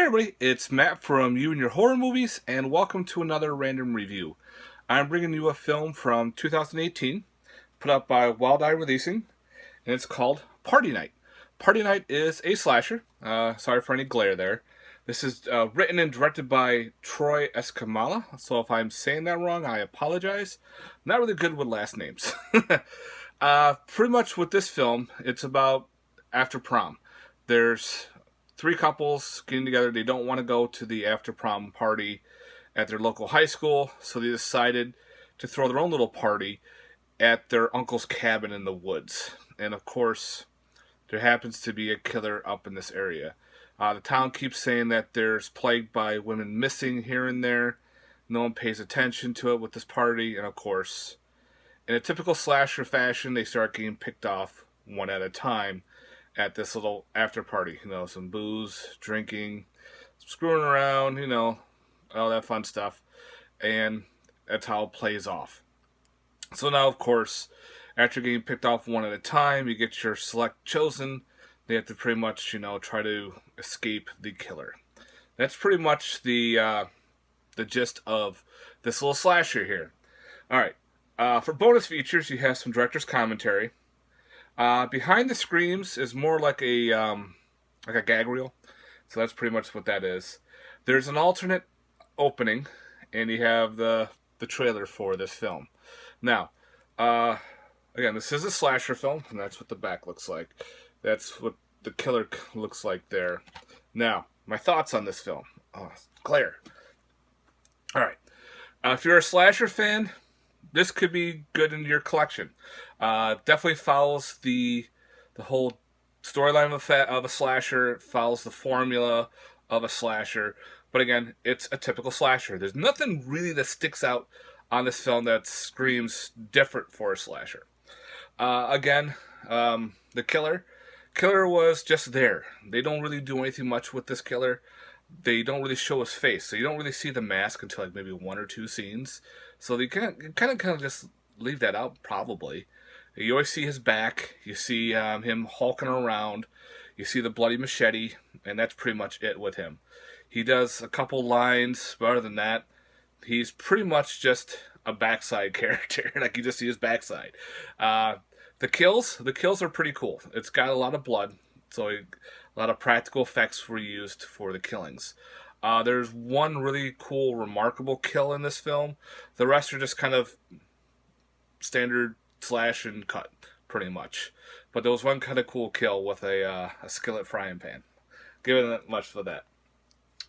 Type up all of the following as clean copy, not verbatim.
Hey everybody, it's Matt from You and Your Horror Movies, and welcome to another random review. I'm bringing you a film from 2018, put out by Wild Eye Releasing, and it's called Party Night. Party Night is a slasher. Sorry for any glare there. This is written and directed by Troy Escamilla, so if I'm saying that wrong, I apologize. I'm not really good with last names. Pretty much with this film, it's about after prom. There's three couples getting together. They don't want to go to the after prom party at their local high school, so they decided to throw their own little party at their uncle's cabin in the woods. And of course, there happens to be a killer up in this area. The town keeps saying that there's plagued by women missing here and there. No one pays attention to it with this party, and of course, in a typical slasher fashion, they start getting picked off one at a time at this little after party. Some booze, drinking, some screwing around, all that fun stuff. And that's how it plays off. So now, of course, after getting picked off one at a time, you get your select chosen. They have to pretty much, try to escape the killer. That's pretty much the gist of this little slasher here. All right. For bonus features, you have some director's commentary. Behind the screams is more like a gag reel, so that's pretty much what that is. There's an alternate opening, and you have the trailer for this film. Now, again, this is a slasher film, and that's what the back looks like. That's what the killer looks like there. Now, my thoughts on this film. Glare. All right. If you're a slasher fan, this could be good in your collection. Definitely follows the whole storyline of a slasher. It follows the formula of a slasher. But again, it's a typical slasher. There's nothing really that sticks out on this film that screams different for a slasher. Again, the killer was just there. They don't really do anything much with this killer. They don't really show his face, so you don't really see the mask until like maybe one or two scenes. So they kind of just leave that out, probably. You always see his back. You see him hulking around. You see the bloody machete, and that's pretty much it with him. He does a couple lines, but other than that, he's pretty much just a backside character. Like, you just see his backside. The kills are pretty cool. It's got a lot of blood, so a lot of practical effects were used for the killings. There's one really cool, remarkable kill in this film. The rest are just kind of standard slash and cut, pretty much. But there was one kind of cool kill with a skillet frying pan. Given that much for that.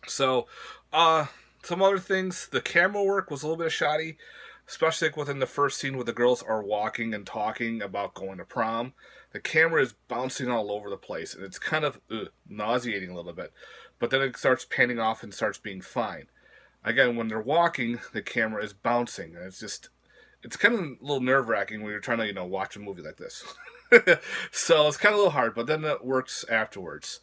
So, some other things. The camera work was a little bit shoddy, especially within the first scene where the girls are walking and talking about going to prom. The camera is bouncing all over the place, and it's kind of nauseating a little bit. But then it starts panning off and starts being fine. Again, when they're walking, the camera is bouncing, and it's kind of a little nerve-wracking when you're trying to, watch a movie like this. So it's kind of a little hard, but then it works afterwards.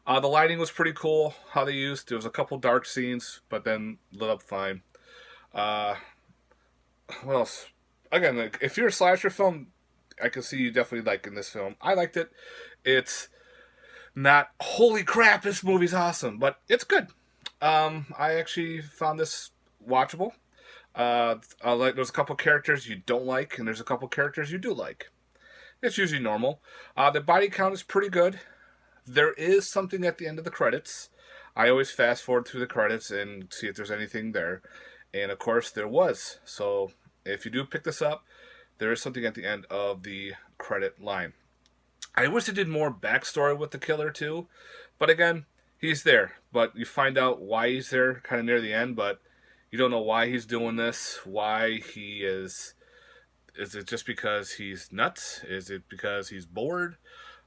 The lighting was pretty cool, how they used. There was a couple dark scenes, but then lit up fine. What else? Again, if you're a slasher film, I can see you definitely liking this film. I liked it. It's not, holy crap, this movie's awesome, but it's good. I actually found this watchable. There's a couple characters you don't like, and there's a couple characters you do like. It's usually normal. The body count is pretty good. There is something at the end of the credits. I always fast forward through the credits and see if there's anything there. And of course, there was. So if you do pick this up, there is something at the end of the credit line. I wish they did more backstory with the killer too. But again, he's there. But you find out why he's there kind of near the end. But you don't know why he's doing this. Why he is. Is it just because he's nuts? Is it because he's bored?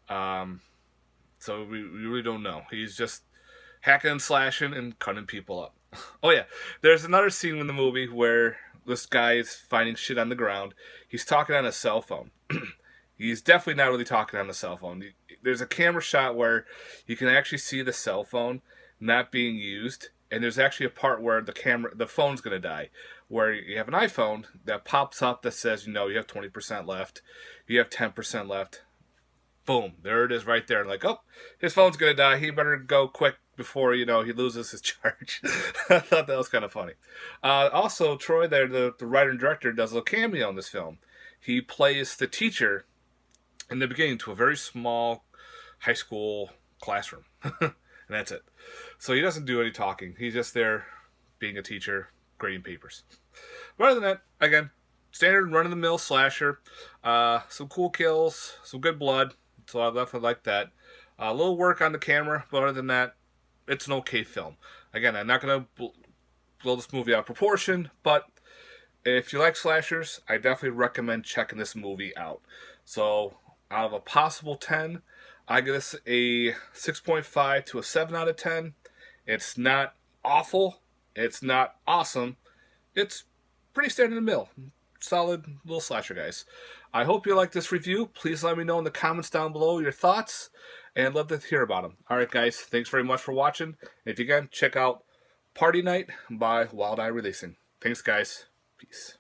So we really don't know. He's just hacking and slashing and cutting people up. Oh yeah, there's another scene in the movie where this guy is finding shit on the ground. He's talking on a cell phone. He's definitely not really talking on the cell phone. There's a camera shot where you can actually see the cell phone not being used, and there's actually a part where the phone's gonna die, where you have an iPhone that pops up that says, you have 20% left, you have 10% left. Boom, there it is right there. Like, oh, his phone's gonna die. He better go quick, before, he loses his charge. I thought that was kind of funny. Also, Troy there, the writer and director, does a cameo in this film. He plays the teacher in the beginning to a very small high school classroom. And that's it. So he doesn't do any talking. He's just there being a teacher, grading papers. But other than that, again, standard run-of-the-mill slasher. Some cool kills, some good blood. So I definitely like that. A little work on the camera, but other than that, it's an okay film. Again, I'm not going to blow this movie out of proportion, but if you like slashers, I definitely recommend checking this movie out. So, out of a possible 10, I give this a 6.5 to a 7 out of 10. It's not awful. It's not awesome. It's pretty standard in the middle. Solid little slasher, guys. I hope you like this review. Please let me know in the comments down below your thoughts, and love to hear about them. Alright, guys. Thanks very much for watching. If you can, check out Party Night by Wild Eye Releasing. Thanks, guys. Peace.